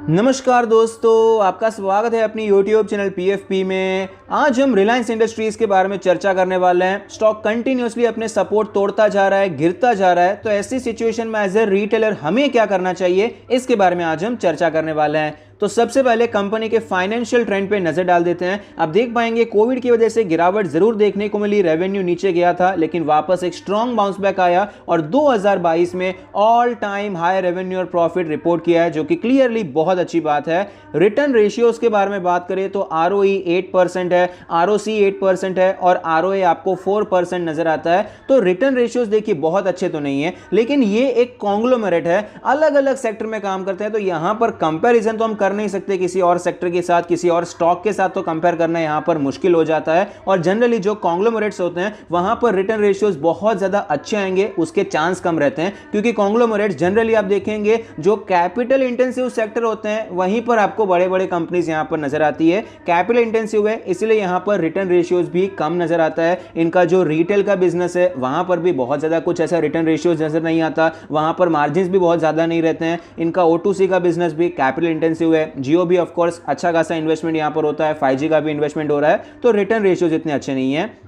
नमस्कार दोस्तों, आपका स्वागत है अपनी YouTube चैनल PFP में। आज हम रिलायंस इंडस्ट्रीज के बारे में चर्चा करने वाले हैं। स्टॉक कंटिन्यूसली अपने सपोर्ट तोड़ता जा रहा है, गिरता जा रहा है, तो ऐसी सिचुएशन में एज ए रिटेलर हमें क्या करना चाहिए, इसके बारे में आज हम चर्चा करने वाले हैं। तो सबसे पहले कंपनी के फाइनेंशियल ट्रेंड पे नजर डाल देते हैं। आप देख पाएंगे कोविड की वजह से गिरावट जरूर देखने को मिली, रेवेन्यू नीचे गया था, लेकिन वापस एक स्ट्रॉन्ग बाउंस बैक आया और 2022 में ऑल टाइम हाई रेवेन्यू और प्रॉफिट रिपोर्ट किया है, जो कि क्लियरली बहुत अच्छी बात है। रिटर्न रेशियोज के बारे में बात करें तो ROE 8% है, ROC 8% है और ROA आपको 4% नजर आता है। तो रिटर्न रेशियोज देखिए बहुत अच्छे तो नहीं है, लेकिन ये एक कॉन्ग्लोमेरेट है, अलग अलग सेक्टर में काम करते हैं, तो यहां पर कंपैरिजन तो हम कर नहीं सकते किसी और सेक्टर के साथ, किसी और स्टॉक के साथ तो कंपेयर करना यहां पर मुश्किल हो जाता है। और जनरली जो कॉन्ग्लोमरेट्स होते हैं वहां पर रिटर्न रेशियोज बहुत ज्यादा अच्छे आएंगे, उसके चांस कम रहते हैं, क्योंकि कॉन्ग्लोमरेट्स जनरली आप देखेंगे जो कैपिटल इंटेंसिव सेक्टर होते हैं वहीं पर आपको बड़े बड़े कंपनीज यहां पर नजर आती है। कैपिटल इंटेंसिव है इसलिए यहां पर रिटर्न रेशियोज भी कम नजर आता है। इनका जो रिटेल का बिजनेस है वहां पर भी बहुत ज्यादा कुछ ऐसा रिटर्न रेशियोज नजर नहीं आता, वहां पर मार्जिन भी बहुत ज्यादा नहीं रहते हैं। इनका O2C का बिजनेस भी कैपिटल इंटेंसिव है। जियो भी ऑफ कोर्स अच्छा खासा इन्वेस्टमेंट यहां पर होता है, 5G का भी इन्वेस्टमेंट हो रहा है, तो रिटर्न रेशियोज इतने अच्छे नहीं है।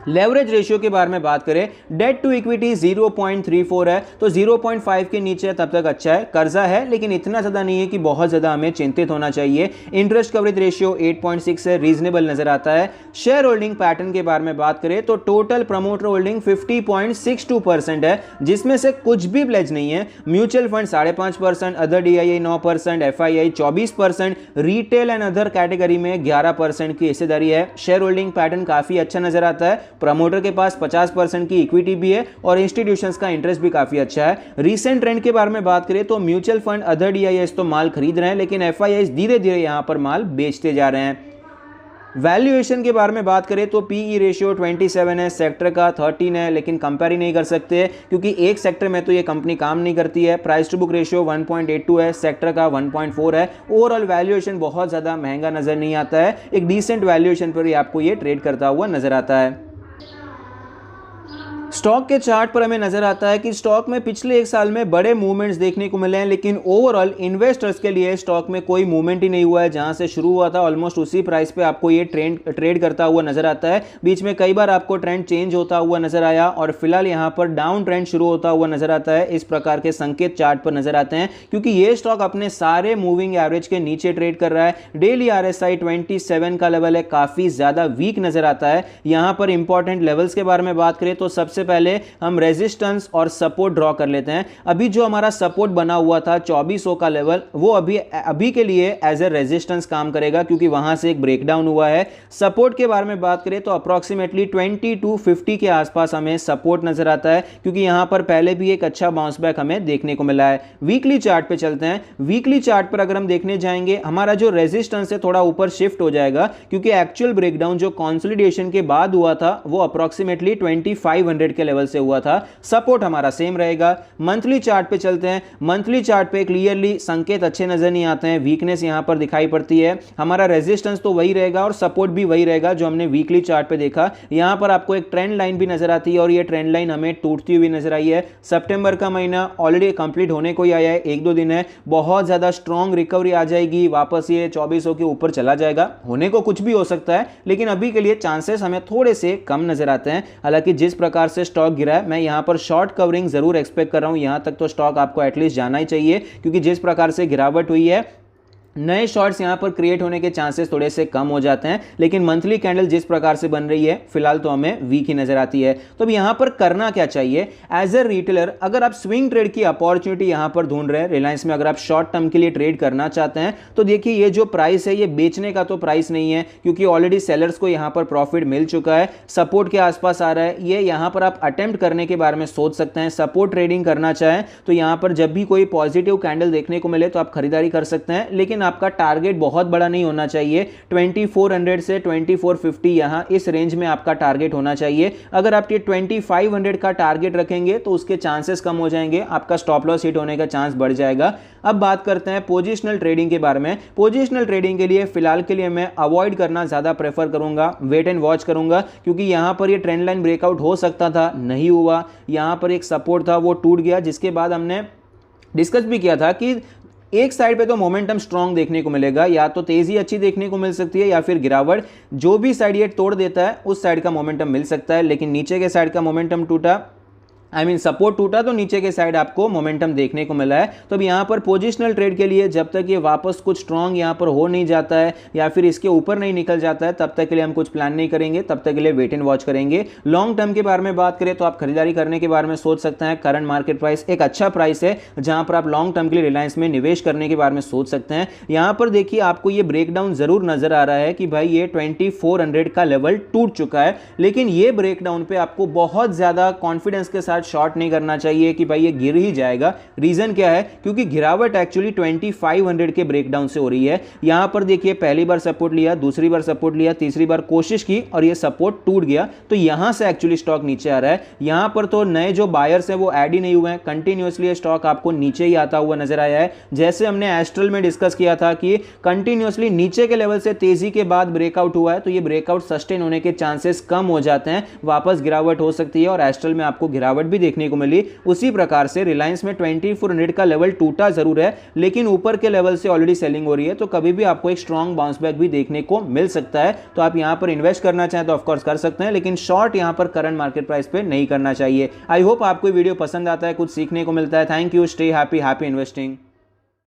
लेवरेज रेशियो के बारे में बात करें, डेट टू इक्विटी 0.34 है, तो 0.5 के नीचे तब तक अच्छा है। कर्जा है लेकिन इतना ज्यादा नहीं है कि बहुत ज्यादा हमें चिंतित होना चाहिए। इंटरेस्ट कवरेज रेशियो 8.6 है, रीजनेबल नजर आता है। शेयर होल्डिंग पैटर्न के बारे में बात करें तो टोटल प्रमोटर होल्डिंग 50.62% है, जिसमें से कुछ भी प्लेज नहीं है। Mutual fund 5.5%, other DII 9%, FII 24%, retail and other category में 11% की हिस्सेदारी है। शेयर होल्डिंग पैटर्न काफी अच्छा नजर आता है। प्रमोटर के पास 50% की इक्विटी भी है और इंस्टीट्यूशंस का इंटरेस्ट भी काफी अच्छा है। रीसेंट ट्रेंड के बारे में बात करें तो म्यूचुअल फंड, अदर DIIs तो माल खरीद रहे हैं, लेकिन FIIs धीरे धीरे यहां पर माल बेचते जा रहे हैं। वैल्यूएशन के बारे में बात करें तो PE रेशियो 27 है, सेक्टर का 13 है, लेकिन कंपेयर ही नहीं कर सकते क्योंकि एक सेक्टर में तो ये कंपनी काम नहीं करती है। प्राइस टू बुक रेशियो 1.82 है, सेक्टर का 1.4 है। ओवरऑल वैल्यूएशन बहुत ज़्यादा महंगा नज़र नहीं आता है, एक डिसेंट वैल्यूएशन पर ही आपको ये ट्रेड करता हुआ नज़र आता है। स्टॉक के चार्ट पर हमें नजर आता है कि स्टॉक में पिछले एक साल में बड़े मूवमेंट्स देखने को मिले हैं, लेकिन ओवरऑल इन्वेस्टर्स के लिए स्टॉक में कोई मूवमेंट ही नहीं हुआ है। जहां से शुरू हुआ था ऑलमोस्ट उसी प्राइस पे आपको ये ट्रेड करता हुआ नजर आता है। बीच में कई बार आपको ट्रेंड चेंज होता हुआ नजर आया और फिलहाल यहां पर डाउन ट्रेंड शुरू होता हुआ नजर आता है। इस प्रकार के संकेत चार्ट पर नजर आते हैं क्योंकि ये स्टॉक अपने सारे मूविंग एवरेज के नीचे ट्रेड कर रहा है। डेली RSI 27 का लेवल है, काफी ज्यादा वीक नजर आता है। यहां पर इंपॉर्टेंट लेवल्स के बारे में बात करें तो सबसे पहले हम रेजिस्टेंस और सपोर्ट ड्रॉ कर लेते हैं। अभी जो हमारा सपोर्ट बना हुआ था 2400 का लेवल, वो अभी के लिए एज ए रेजिस्टेंस काम करेगा क्योंकि वहां से एक ब्रेकडाउन हुआ है। सपोर्ट के बारे में बात करें तो अप्रोक्सीमेटली 2250 के आसपास हमें सपोर्ट नजर आता है क्योंकि यहां पर पहले भी एक अच्छा बाउंस बैक हमें देखने को मिला है। वीकली चार्ट पे चलते हैं। वीकली चार्ट पर अगर हम देखने जाएंगे, हमारा जो रेजिस्टेंस है थोड़ा ऊपर शिफ्ट हो जाएगा क्योंकि एक्चुअल ब्रेकडाउन जो कंसोलिडेशन के बाद हुआ था वो अप्रोक्सीमेटली 2500 के लेवल से हुआ था। सपोर्ट हमारा सेम रहेगा। मंथली चार्ट पे चलते हैं। मंथली चार्ट पे क्लियरली संकेत अच्छे नजर नहीं आते हैं, वीकनेस यहां पर दिखाई पड़ती है। हमारा रेजिस्टेंस तो वही रहेगा और सपोर्ट भी वही रहेगा जो हमने वीकली चार्ट पे देखा। यहां पर आपको एक ट्रेंड लाइन भी नजर आती है और ये ट्रेंड लाइन हमें टूटती हुई नजर आई है। सितंबर का महीना ऑलरेडी कंप्लीट होने को ही आया है, 1-2 दिन है। बहुत ज्यादा स्ट्रॉन्ग रिकवरी आ जाएगी, वापस ये 2400 के ऊपर चला जाएगा। होने को कुछ भी हो सकता है, लेकिन अभी के लिए चांसेस हमें थोड़े से कम नजर आते हैं। हालांकि जिस प्रकार से स्टॉक गिरा है, मैं यहां पर शॉर्ट कवरिंग जरूर एक्सपेक्ट कर रहा हूं। यहां तक तो स्टॉक आपको एटलीस्ट जाना ही चाहिए क्योंकि जिस प्रकार से गिरावट हुई है, नए शॉर्ट्स यहां पर क्रिएट होने के चांसेस थोड़े से कम हो जाते हैं। लेकिन मंथली कैंडल जिस प्रकार से बन रही है फिलहाल तो हमें वीक ही नजर आती है। तो अब यहां पर करना क्या चाहिए एज ए रिटेलर? अगर आप स्विंग ट्रेड की अपॉर्चुनिटी यहां पर ढूंढ रहे हैं रिलायंस में, अगर आप शॉर्ट टर्म के लिए ट्रेड करना चाहते हैं तो देखिए ये जो प्राइस है ये बेचने का तो प्राइस नहीं है क्योंकि ऑलरेडी सेलर्स को यहां पर प्रॉफिट मिल चुका है। सपोर्ट के आसपास आ रहा है, ये यहां पर आप अटेम्प्ट करने के बारे में सोच सकते हैं। सपोर्ट ट्रेडिंग करना चाहें तो यहां पर जब भी कोई पॉजिटिव कैंडल देखने को मिले तो आप खरीदारी कर सकते हैं, लेकिन आपका टारगेट बहुत बड़ा नहीं होना चाहिए। 2400 से 2450 यहां इस रेंज में आपका टारगेट होना चाहिए। अगर आप ये 2500 का टारगेट रखेंगे तो उसके चांसेस कम हो जाएंगे, आपका स्टॉप लॉस हिट होने का चांस बढ़ जाएगा। अब बात करते हैं पोजिशनल ट्रेडिंग के बारे में। पोजिशनल ट्रेडिंग के लिए फिलहाल के लिए मैं अवॉइड करना ज्यादा प्रेफर करूंगा, वेट एंड वॉच करूंगा क्योंकि यहां पर ये ट्रेंड लाइन ब्रेकआउट हो सकता था, नहीं हुआ। यहां पर एक सपोर्ट था वो टूट गया, जिसके बाद हमने डिस्कस भी किया था कि एक साइड पे तो मोमेंटम स्ट्रांग देखने को मिलेगा, या तो तेजी अच्छी देखने को मिल सकती है या फिर गिरावट। जो भी साइड ये तोड़ देता है उस साइड का मोमेंटम मिल सकता है, लेकिन नीचे के साइड का मोमेंटम टूटा, सपोर्ट टूटा तो नीचे के साइड आपको मोमेंटम देखने को मिला है। तो अब यहाँ पर पोजिशनल ट्रेड के लिए जब तक ये वापस कुछ स्ट्रांग यहाँ पर हो नहीं जाता है या फिर इसके ऊपर नहीं निकल जाता है, तब तक के लिए हम कुछ प्लान नहीं करेंगे, तब तक के लिए वेट एंड वॉच करेंगे। लॉन्ग टर्म के बारे में बात करें तो आप खरीदारी करने के बारे में सोच सकते हैं। करंट मार्केट प्राइस एक अच्छा प्राइस है जहां पर आप लॉन्ग टर्म के लिए रिलायंस में निवेश करने के बारे में सोच सकते हैं। यहां पर देखिए आपको ये ब्रेकडाउन जरूर नजर आ रहा है कि भाई ये 2400 का लेवल टूट चुका है, लेकिन ये ब्रेकडाउन पे आपको बहुत ज्यादा कॉन्फिडेंस के साथ शॉर्ट नहीं करना चाहिए कि भाई ये गिर ही जाएगा। रीजन क्या है, क्योंकि गिरावट एक्चुअली 2500 के ब्रेकडाउन से हो रही है। यहां पर देखिए पहली बार सपोर्ट लिया, दूसरी बार सपोर्ट लिया, तीसरी बार कोशिश की और ये सपोर्ट टूट गया, तो यहां से एक्चुअली स्टॉक नीचे आ रहा है। यहां पर तो नए जो बायर्स हैं वो ऐड ही नहीं हुए हैं, कंटिन्यूअसली स्टॉक आपको नीचे ही आता हुआ नजर आया है। जैसे हमने एस्ट्रल में डिस्कस किया था कि कंटिन्यूअसली नीचे के लेवल से तेजी के बाद ब्रेकआउट हुआ है, तो ये ब्रेकआउट सस्टेन होने के चांसेस कम हो जाते हैं, वापस गिरावट हो सकती है, और एस्ट्रल में आपको गिरावट भी देखने को मिली। उसी प्रकार से रिलायंस में 2400 का लेवल टूटा जरूर है, लेकिन ऊपर के लेवल से ऑलरेडी सेलिंग हो रही है, तो कभी भी आपको एक स्ट्रॉन्ग बाउंस बैक भी देखने को मिल सकता है। तो आप यहां पर इन्वेस्ट करना चाहें तो ऑफकोर्स कर सकते हैं, लेकिन शॉर्ट यहां पर करंट मार्केट प्राइस पे नहीं करना चाहिए। आई होप आपको वीडियो पसंद आता है, कुछ सीखने को मिलता है। Thank you, stay happy, happy investing.